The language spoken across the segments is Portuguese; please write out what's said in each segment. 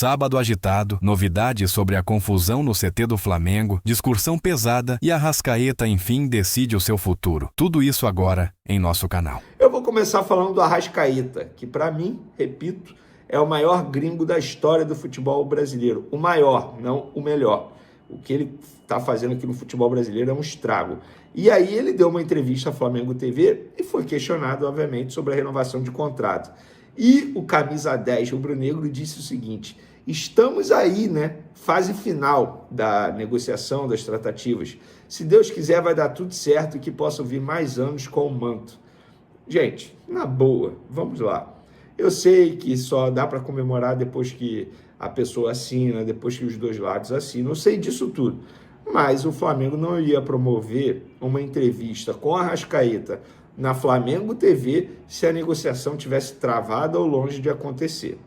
Sábado agitado, novidades sobre a confusão no CT do Flamengo, discussão pesada e Arrascaeta, enfim, decide o seu futuro. Tudo isso agora em nosso canal. Eu vou começar falando do Arrascaeta, que para mim, repito, é o maior gringo da história do futebol brasileiro. O maior, não o melhor. O que ele está fazendo aqui no futebol brasileiro é um estrago. E aí ele deu uma entrevista à Flamengo TV e foi questionado, obviamente, sobre a renovação de contrato. E o camisa 10 rubro-negro disse o seguinte: estamos aí, né? Fase final da negociação, das tratativas. Se Deus quiser, vai dar tudo certo e que possam vir mais anos com o manto. Gente, na boa, vamos lá. Eu sei que só dá para comemorar depois que a pessoa assina, depois que os dois lados assinam. Eu sei disso tudo. Mas o Flamengo não ia promover uma entrevista com a Arrascaeta na Flamengo TV se a negociação tivesse travada ou longe de acontecer,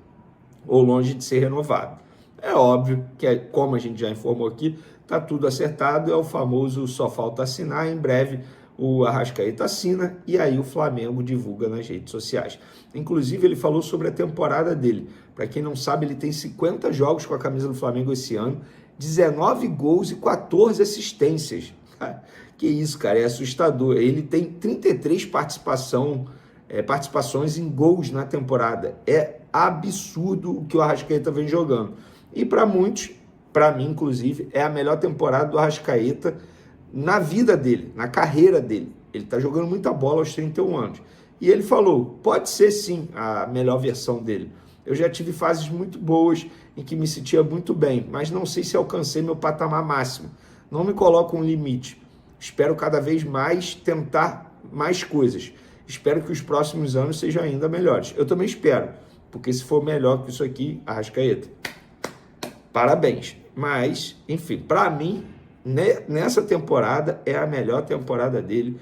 ou longe de ser renovado. É óbvio que, como a gente já informou aqui, está tudo acertado, é o famoso só falta assinar. Em breve o Arrascaeta assina e aí o Flamengo divulga nas redes sociais. Inclusive ele falou sobre a temporada dele. Para quem não sabe, ele tem 50 jogos com a camisa do Flamengo esse ano, 19 gols e 14 assistências. Que isso, cara, é assustador. Ele tem 33 participações em gols na temporada. É absurdo o que o Arrascaeta vem jogando. E para muitos, para mim inclusive, é a melhor temporada do Arrascaeta na vida dele, na carreira dele. Ele está jogando muita bola aos 31 anos. E ele falou, pode ser sim a melhor versão dele. Eu já tive fases muito boas em que me sentia muito bem, mas não sei se alcancei meu patamar máximo. Não me coloco um limite. Espero cada vez mais tentar mais coisas. Espero que os próximos anos sejam ainda melhores. Eu também espero, porque se for melhor que isso aqui, Arrascaeta, parabéns. Mas, enfim, para mim, nessa temporada é a melhor temporada dele,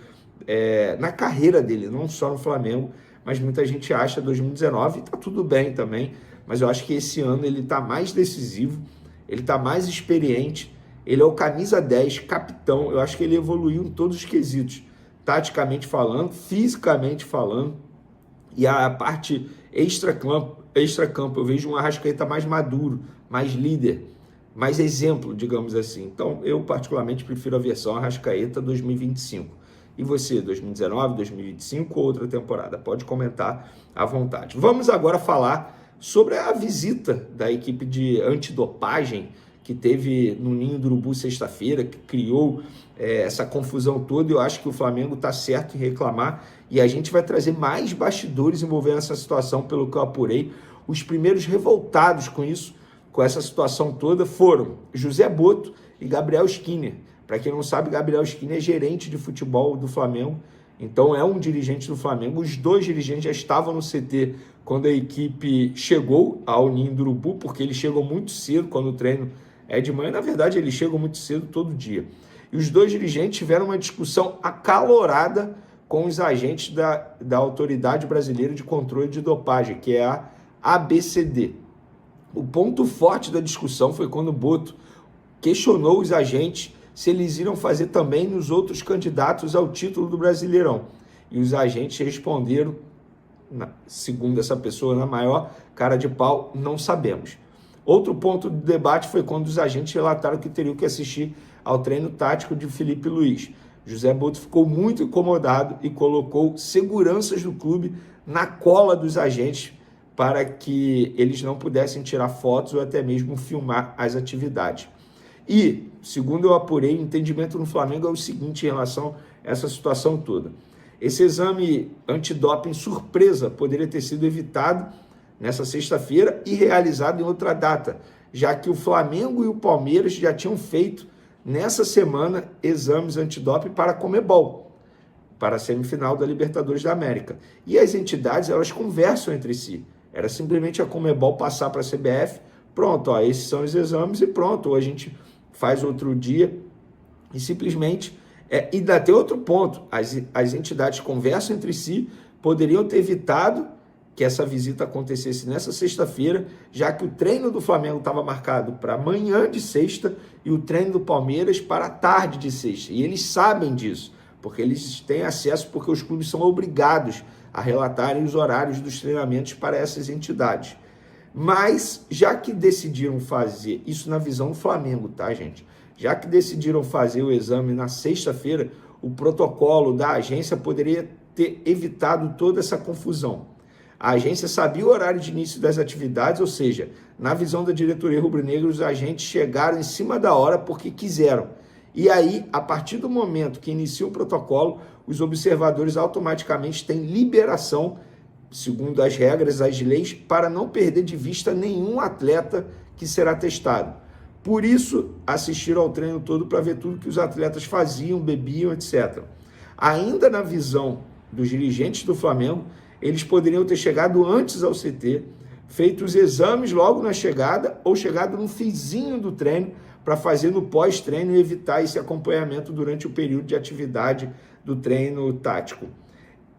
na carreira dele, não só no Flamengo, mas muita gente acha 2019, tá tudo bem também, mas eu acho que esse ano ele tá mais decisivo, ele tá mais experiente, ele é o camisa 10, capitão. Eu acho que ele evoluiu em todos os quesitos, taticamente falando, fisicamente falando, e a parte extra-campo, eu vejo um Arrascaeta mais maduro, mais líder, mais exemplo, digamos assim. Então, eu particularmente prefiro a versão Arrascaeta 2025. E você, 2019, 2025 ou outra temporada? Pode comentar à vontade. Vamos agora falar sobre a visita da equipe de antidopagem que teve no Ninho do Urubu sexta-feira, que criou essa confusão toda. Eu acho que o Flamengo está certo em reclamar e a gente vai trazer mais bastidores envolvendo essa situação, pelo que eu apurei. Os primeiros revoltados com isso, com essa situação toda, foram José Boto e Gabriel Skinner. Para quem não sabe, Gabriel Skinner é gerente de futebol do Flamengo, então é um dirigente do Flamengo. Os dois dirigentes já estavam no CT quando a equipe chegou ao Ninho do Urubu, porque eles chegam muito cedo quando o treino é de manhã. Na verdade, eles chegam muito cedo todo dia. E os dois dirigentes tiveram uma discussão acalorada com os agentes da Autoridade Brasileira de Controle de Dopagem, que é a ABCD. O ponto forte da discussão foi quando o Boto questionou os agentes se eles iriam fazer também nos outros candidatos ao título do Brasileirão. E os agentes responderam, segundo essa pessoa, na maior cara de pau, não sabemos. Outro ponto do debate foi quando os agentes relataram que teriam que assistir ao treino tático de Felipe Luiz. José Boto ficou muito incomodado e colocou seguranças do clube na cola dos agentes para que eles não pudessem tirar fotos ou até mesmo filmar as atividades. E, segundo eu apurei, o entendimento no Flamengo é o seguinte em relação a essa situação toda. Esse exame antidoping surpresa poderia ter sido evitado nessa sexta-feira e realizado em outra data, já que o Flamengo e o Palmeiras já tinham feito nessa semana exames antidoping para a Conmebol, para a semifinal da Libertadores da América. E as entidades, elas conversam entre si. Era simplesmente a Conmebol passar para a CBF, pronto, ó, esses são os exames e pronto, ou a gente faz outro dia e simplesmente... E ainda tem outro ponto, as entidades conversam entre si, poderiam ter evitado que essa visita acontecesse nessa sexta-feira, já que o treino do Flamengo estava marcado para amanhã de sexta e o treino do Palmeiras para a tarde de sexta. E eles sabem disso, porque eles têm acesso, porque os clubes são obrigados a relatarem os horários dos treinamentos para essas entidades. Mas, já que decidiram fazer, isso na visão do Flamengo, tá, gente? Já que decidiram fazer o exame na sexta-feira, o protocolo da agência poderia ter evitado toda essa confusão. A agência sabia o horário de início das atividades, ou seja, na visão da diretoria rubro-negra, os agentes chegaram em cima da hora porque quiseram. E aí, a partir do momento que inicia o protocolo, os observadores automaticamente têm liberação, segundo as regras, as leis, para não perder de vista nenhum atleta que será testado. Por isso, assistiram ao treino todo para ver tudo que os atletas faziam, bebiam, etc. Ainda na visão dos dirigentes do Flamengo, eles poderiam ter chegado antes ao CT, feito os exames logo na chegada ou chegado no finzinho do treino para fazer no pós-treino e evitar esse acompanhamento durante o período de atividade do treino tático.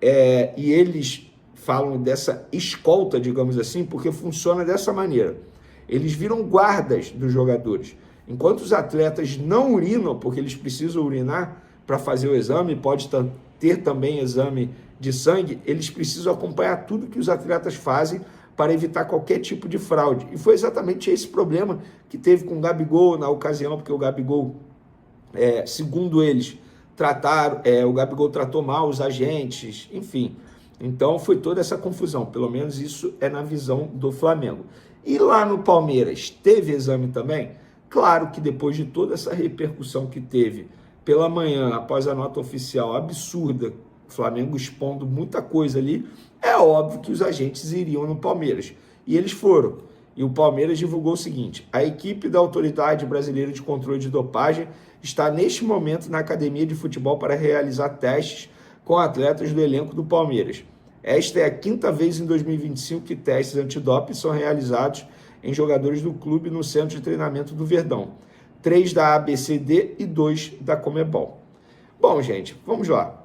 E eles falam dessa escolta, digamos assim, porque funciona dessa maneira. Eles viram guardas dos jogadores. Enquanto os atletas não urinam, porque eles precisam urinar para fazer o exame, pode ter também exame de sangue, eles precisam acompanhar tudo que os atletas fazem para evitar qualquer tipo de fraude. E foi exatamente esse problema que teve com o Gabigol na ocasião, porque o Gabigol, segundo eles, o Gabigol tratou mal os agentes, enfim. Então foi toda essa confusão, pelo menos isso é na visão do Flamengo. E lá no Palmeiras, teve exame também? Claro que depois de toda essa repercussão que teve pela manhã, após a nota oficial absurda, o Flamengo expondo muita coisa ali, é óbvio que os agentes iriam no Palmeiras. E eles foram. E o Palmeiras divulgou o seguinte: a equipe da Autoridade Brasileira de Controle de Dopagem está neste momento na academia de futebol para realizar testes com atletas do elenco do Palmeiras. Esta é a 5ª vez em 2025 que testes antidoping são realizados em jogadores do clube no centro de treinamento do Verdão. 3 da ABCD e 2 da Comebol. Bom, gente, vamos lá.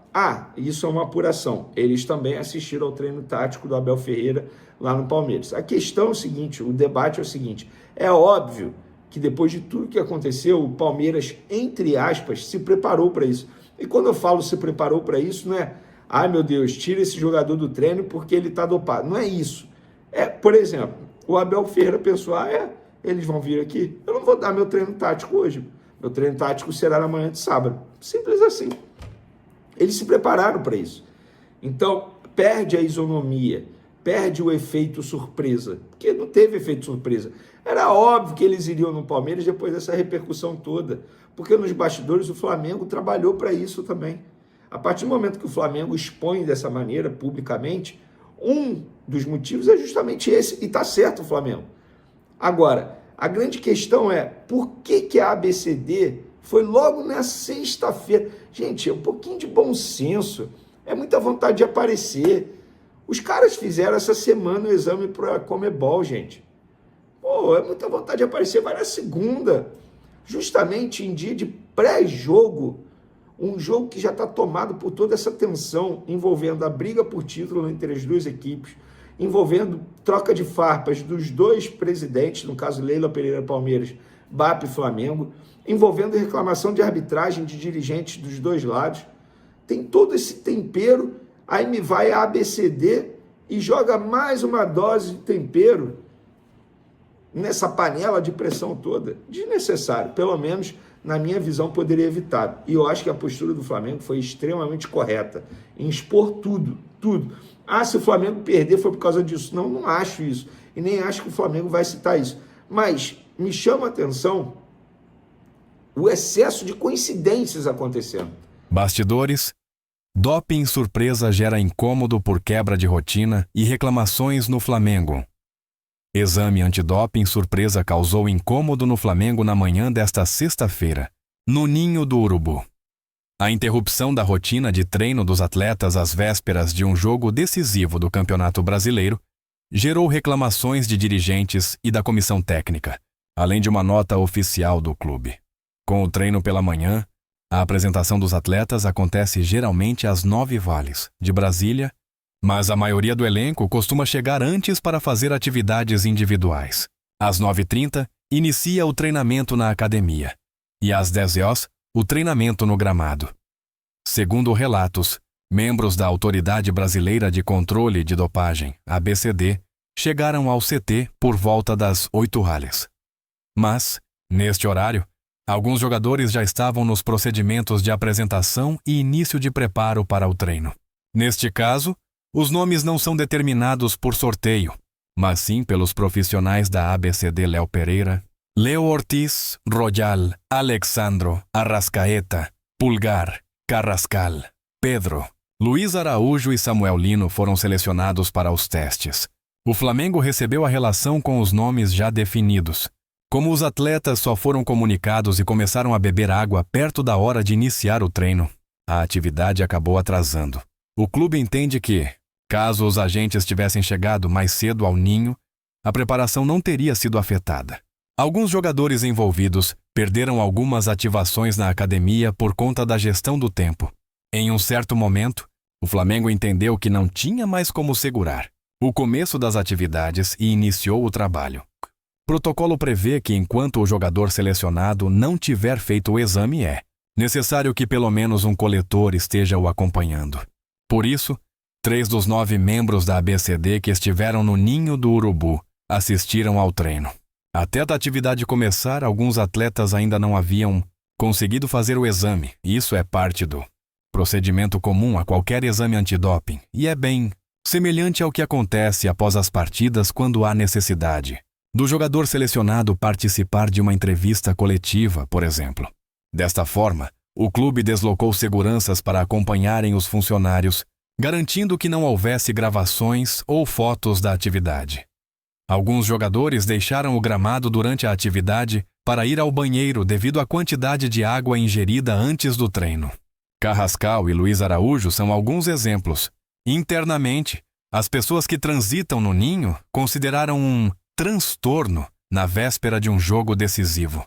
Isso é uma apuração. Eles também assistiram ao treino tático do Abel Ferreira lá no Palmeiras. A questão é o seguinte, o debate é o seguinte: é óbvio que depois de tudo que aconteceu, o Palmeiras, entre aspas, se preparou para isso. E quando eu falo se preparou para isso, não é, meu Deus, tira esse jogador do treino porque ele está dopado. Não é isso. Por exemplo, o Abel Ferreira pensou, eles vão vir aqui, eu não vou dar meu treino tático hoje. Meu treino tático será na manhã de sábado. Simples assim. Eles se prepararam para isso. Então, perde a isonomia, perde o efeito surpresa, porque não teve efeito surpresa. Era óbvio que eles iriam no Palmeiras depois dessa repercussão toda, porque nos bastidores o Flamengo trabalhou para isso também. A partir do momento que o Flamengo expõe dessa maneira, publicamente, um dos motivos é justamente esse, e está certo o Flamengo. Agora, a grande questão é, por que a ABCD foi logo na sexta-feira? Gente, é um pouquinho de bom senso, é muita vontade de aparecer. Os caras fizeram essa semana o exame para a Comebol, gente. É muita vontade de aparecer, vai na segunda, justamente em dia de pré-jogo, um jogo que já está tomado por toda essa tensão, envolvendo a briga por título entre as duas equipes, envolvendo troca de farpas dos dois presidentes, no caso Leila Pereira Palmeiras, BAP Flamengo, envolvendo reclamação de arbitragem de dirigentes dos dois lados. Tem todo esse tempero, aí me vai a ABCD e joga mais uma dose de tempero nessa panela de pressão toda. Desnecessário, pelo menos na minha visão poderia evitar. E eu acho que a postura do Flamengo foi extremamente correta em expor tudo. Se o Flamengo perder foi por causa disso. Não acho isso. E nem acho que o Flamengo vai citar isso. Mas me chama a atenção o excesso de coincidências acontecendo. Bastidores. Doping surpresa gera incômodo por quebra de rotina e reclamações no Flamengo. Exame antidoping surpresa causou incômodo no Flamengo na manhã desta sexta-feira, no Ninho do Urubu. A interrupção da rotina de treino dos atletas às vésperas de um jogo decisivo do Campeonato Brasileiro gerou reclamações de dirigentes e da comissão técnica, além de uma nota oficial do clube. Com o treino pela manhã, a apresentação dos atletas acontece geralmente às 9 vales, de Brasília, mas a maioria do elenco costuma chegar antes para fazer atividades individuais. Às 9h30, inicia o treinamento na academia, e às 10h, o treinamento no gramado. Segundo relatos, membros da Autoridade Brasileira de Controle de Dopagem, ABCD, chegaram ao CT por volta das 8h. Mas, neste horário, alguns jogadores já estavam nos procedimentos de apresentação e início de preparo para o treino. Neste caso, os nomes não são determinados por sorteio, mas sim pelos profissionais da ABCD Léo Pereira, Leo Ortiz, Royal, Alexandro, Arrascaeta, Pulgar, Carrascal, Pedro, Luiz Araújo e Samuel Lino foram selecionados para os testes. O Flamengo recebeu a relação com os nomes já definidos. Como os atletas só foram comunicados e começaram a beber água perto da hora de iniciar o treino, a atividade acabou atrasando. O clube entende que, caso os agentes tivessem chegado mais cedo ao ninho, a preparação não teria sido afetada. Alguns jogadores envolvidos perderam algumas ativações na academia por conta da gestão do tempo. Em um certo momento, o Flamengo entendeu que não tinha mais como segurar o começo das atividades e iniciou o trabalho. O protocolo prevê que enquanto o jogador selecionado não tiver feito o exame é necessário que pelo menos um coletor esteja o acompanhando. Por isso, 3 dos 9 membros da ABCD que estiveram no Ninho do Urubu assistiram ao treino. Até a atividade começar, alguns atletas ainda não haviam conseguido fazer o exame. Isso é parte do procedimento comum a qualquer exame antidoping e é bem semelhante ao que acontece após as partidas quando há necessidade do jogador selecionado participar de uma entrevista coletiva, por exemplo. Desta forma, o clube deslocou seguranças para acompanharem os funcionários, garantindo que não houvesse gravações ou fotos da atividade. Alguns jogadores deixaram o gramado durante a atividade para ir ao banheiro devido à quantidade de água ingerida antes do treino. Carrascal e Luiz Araújo são alguns exemplos. Internamente, as pessoas que transitam no ninho consideraram um transtorno na véspera de um jogo decisivo.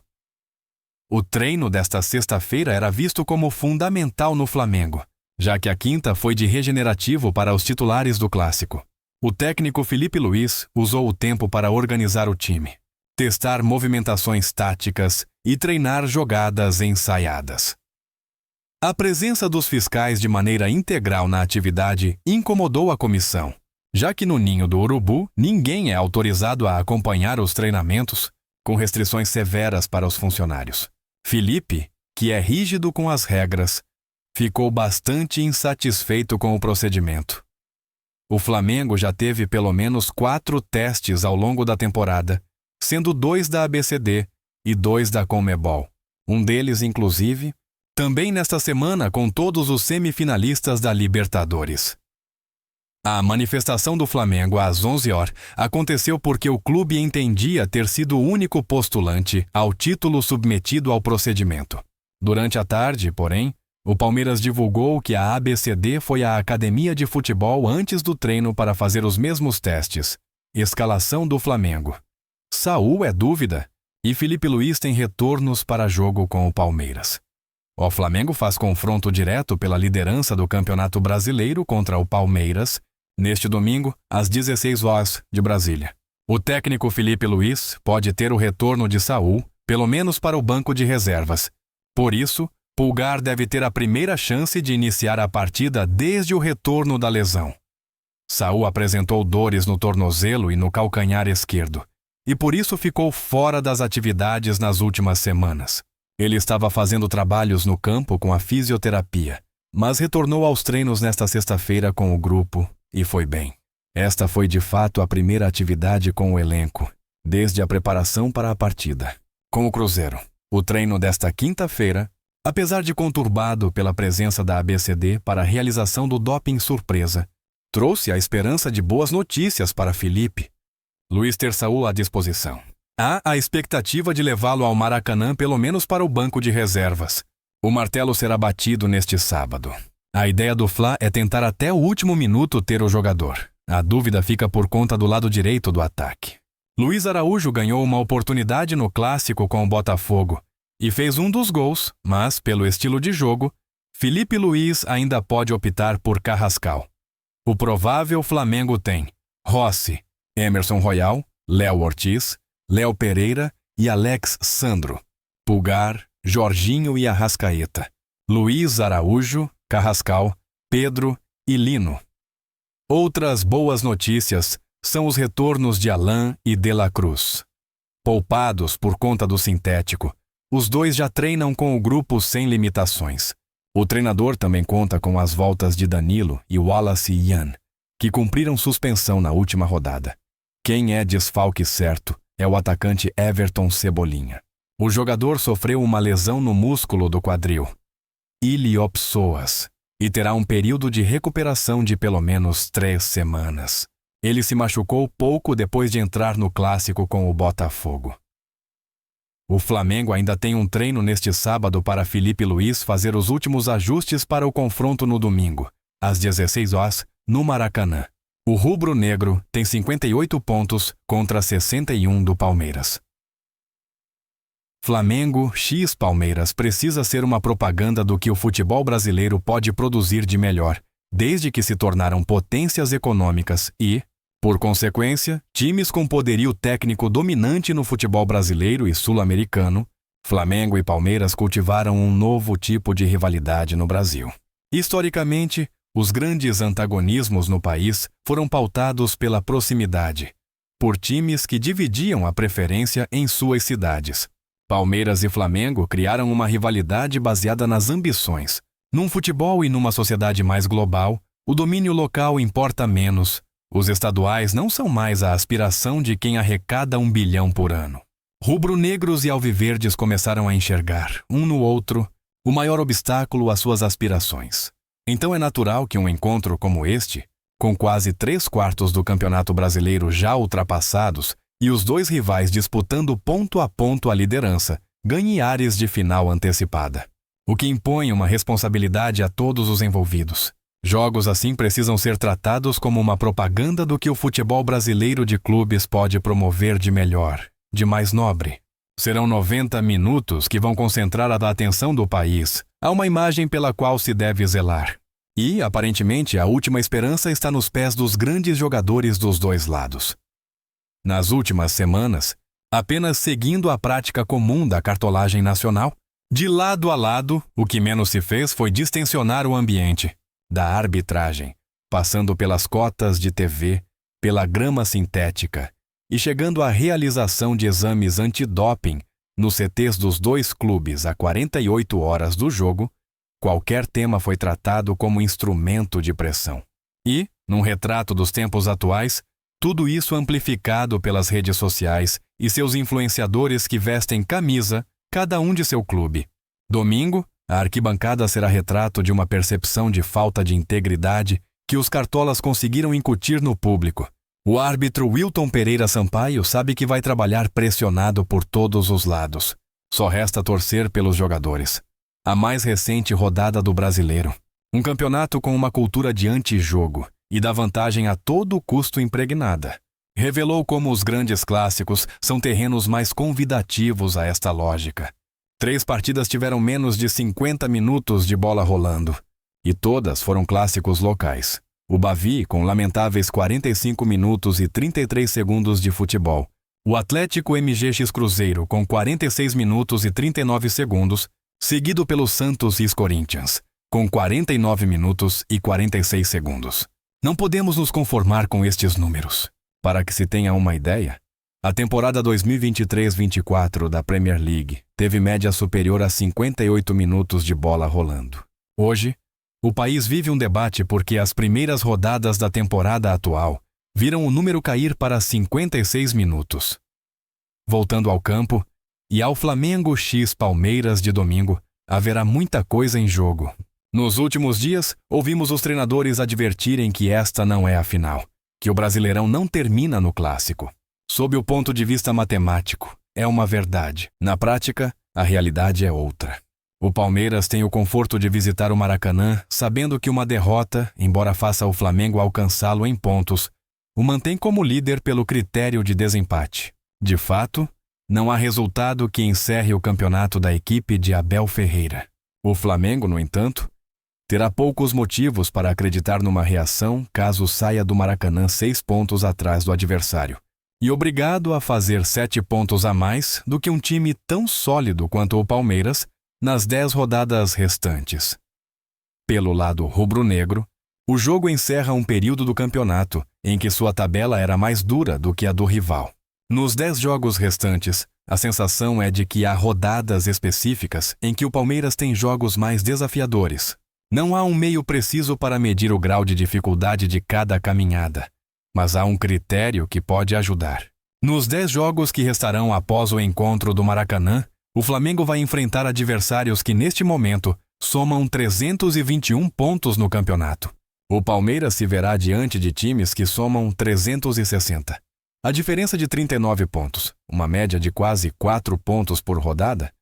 O treino desta sexta-feira era visto como fundamental no Flamengo, já que a quinta foi de regenerativo para os titulares do clássico. O técnico Felipe Luiz usou o tempo para organizar o time, testar movimentações táticas e treinar jogadas ensaiadas. A presença dos fiscais de maneira integral na atividade incomodou a comissão, já que no Ninho do Urubu ninguém é autorizado a acompanhar os treinamentos, com restrições severas para os funcionários. Felipe, que é rígido com as regras, ficou bastante insatisfeito com o procedimento. O Flamengo já teve pelo menos 4 testes ao longo da temporada, sendo 2 da ABCD e 2 da Conmebol. Um deles, inclusive, também nesta semana com todos os semifinalistas da Libertadores. A manifestação do Flamengo às 11h aconteceu porque o clube entendia ter sido o único postulante ao título submetido ao procedimento. Durante a tarde, porém, o Palmeiras divulgou que a ABCD foi à academia de futebol antes do treino para fazer os mesmos testes. Escalação do Flamengo. Saul é dúvida e Felipe Luiz tem retornos para jogo com o Palmeiras. O Flamengo faz confronto direto pela liderança do Campeonato Brasileiro contra o Palmeiras, neste domingo, às 16h de Brasília. O técnico Felipe Luiz pode ter o retorno de Saul, pelo menos para o banco de reservas. Por isso, Pulgar deve ter a primeira chance de iniciar a partida desde o retorno da lesão. Saul apresentou dores no tornozelo e no calcanhar esquerdo, e por isso ficou fora das atividades nas últimas semanas. Ele estava fazendo trabalhos no campo com a fisioterapia, mas retornou aos treinos nesta sexta-feira com o grupo e foi bem. Esta foi de fato a primeira atividade com o elenco, desde a preparação para a partida. Com o Cruzeiro, o treino desta quinta-feira, apesar de conturbado pela presença da ABCD para a realização do doping surpresa, trouxe a esperança de boas notícias para Felipe. Luiz ter Saul à disposição. Há a expectativa de levá-lo ao Maracanã pelo menos para o banco de reservas. O martelo será batido neste sábado. A ideia do Fla é tentar até o último minuto ter o jogador. A dúvida fica por conta do lado direito do ataque. Luiz Araújo ganhou uma oportunidade no clássico com o Botafogo e fez um dos gols, mas, pelo estilo de jogo, Felipe Luiz ainda pode optar por Carrascal. O provável Flamengo tem Rossi, Emerson Royal, Léo Ortiz, Léo Pereira e Alex Sandro, Pulgar, Jorginho e Arrascaeta, Luiz Araújo, Carrascal, Pedro e Lino. Outras boas notícias são os retornos de Alain e De La Cruz. Poupados por conta do sintético, os dois já treinam com o grupo sem limitações. O treinador também conta com as voltas de Danilo e Wallace Ian, que cumpriram suspensão na última rodada. Quem é desfalque certo é o atacante Everton Cebolinha. O jogador sofreu uma lesão no músculo do quadril, iliopsoas, e terá um período de recuperação de pelo menos 3 semanas. Ele se machucou pouco depois de entrar no clássico com o Botafogo. O Flamengo ainda tem um treino neste sábado para Felipe Luiz fazer os últimos ajustes para o confronto no domingo, às 16 horas, no Maracanã. O rubro-negro tem 58 pontos contra 61 do Palmeiras. Flamengo x Palmeiras precisa ser uma propaganda do que o futebol brasileiro pode produzir de melhor, desde que se tornaram potências econômicas e, por consequência, times com poderio técnico dominante no futebol brasileiro e sul-americano. Flamengo e Palmeiras cultivaram um novo tipo de rivalidade no Brasil. Historicamente, os grandes antagonismos no país foram pautados pela proximidade, por times que dividiam a preferência em suas cidades. Palmeiras e Flamengo criaram uma rivalidade baseada nas ambições. Num futebol e numa sociedade mais global, o domínio local importa menos. Os estaduais não são mais a aspiração de quem arrecada 1 bilhão por ano. Rubro-negros e alviverdes começaram a enxergar, um no outro, o maior obstáculo às suas aspirações. Então é natural que um encontro como este, com quase 3/4 do Campeonato Brasileiro já ultrapassados e os dois rivais disputando ponto a ponto a liderança, ganhe ares de final antecipada. O que impõe uma responsabilidade a todos os envolvidos. Jogos assim precisam ser tratados como uma propaganda do que o futebol brasileiro de clubes pode promover de melhor, de mais nobre. Serão 90 minutos que vão concentrar a atenção do país a uma imagem pela qual se deve zelar. E, aparentemente, a última esperança está nos pés dos grandes jogadores dos dois lados. Nas últimas semanas, apenas seguindo a prática comum da cartolagem nacional, de lado a lado, o que menos se fez foi distensionar o ambiente. Da arbitragem, passando pelas cotas de TV, pela grama sintética e chegando à realização de exames antidoping nos CTs dos dois clubes a 48 horas do jogo, qualquer tema foi tratado como instrumento de pressão. E, num retrato dos tempos atuais, tudo isso amplificado pelas redes sociais e seus influenciadores que vestem camisa, cada um de seu clube. Domingo, a arquibancada será retrato de uma percepção de falta de integridade que os cartolas conseguiram incutir no público. O árbitro Wilton Pereira Sampaio sabe que vai trabalhar pressionado por todos os lados. Só resta torcer pelos jogadores. A mais recente rodada do Brasileiro. Um campeonato com uma cultura de antijogo e da vantagem a todo custo impregnada. Revelou como os grandes clássicos são terrenos mais convidativos a esta lógica. 3 partidas tiveram menos de 50 minutos de bola rolando. E todas foram clássicos locais. O Bavi, com lamentáveis 45 minutos e 33 segundos de futebol. O Atlético MGX Cruzeiro, com 46 minutos e 39 segundos, seguido pelo Santos e Corinthians, com 49 minutos e 46 segundos. Não podemos nos conformar com estes números. Para que se tenha uma ideia, a temporada 2023-24 da Premier League teve média superior a 58 minutos de bola rolando. Hoje, o país vive um debate porque as primeiras rodadas da temporada atual viram o número cair para 56 minutos. Voltando ao campo, e ao Flamengo x Palmeiras de domingo, haverá muita coisa em jogo. Nos últimos dias, ouvimos os treinadores advertirem que esta não é a final, que o Brasileirão não termina no clássico. Sob o ponto de vista matemático, é uma verdade. Na prática, a realidade é outra. O Palmeiras tem o conforto de visitar o Maracanã, sabendo que uma derrota, embora faça o Flamengo alcançá-lo em pontos, o mantém como líder pelo critério de desempate. De fato, não há resultado que encerre o campeonato da equipe de Abel Ferreira. O Flamengo, no entanto, terá poucos motivos para acreditar numa reação caso saia do Maracanã 6 pontos atrás do adversário, e obrigado a fazer 7 pontos a mais do que um time tão sólido quanto o Palmeiras nas 10 rodadas restantes. Pelo lado rubro-negro, O jogo encerra um período do campeonato em que sua tabela era mais dura do que a do rival. Nos 10 jogos restantes, a sensação é de que há rodadas específicas em que o Palmeiras tem jogos mais desafiadores. Não há um meio preciso para medir o grau de dificuldade de cada caminhada, mas há um critério que pode ajudar. Nos 10 jogos que restarão após o encontro do Maracanã, o Flamengo vai enfrentar adversários que neste momento somam 321 pontos no campeonato. O Palmeiras se verá diante de times que somam 360. A diferença de 39 pontos, uma média de quase 4 pontos por rodada,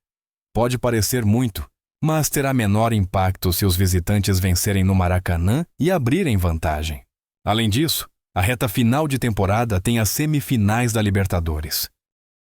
pode parecer muito, mas terá menor impacto se os visitantes vencerem no Maracanã e abrirem vantagem. Além disso, a reta final de temporada tem as semifinais da Libertadores.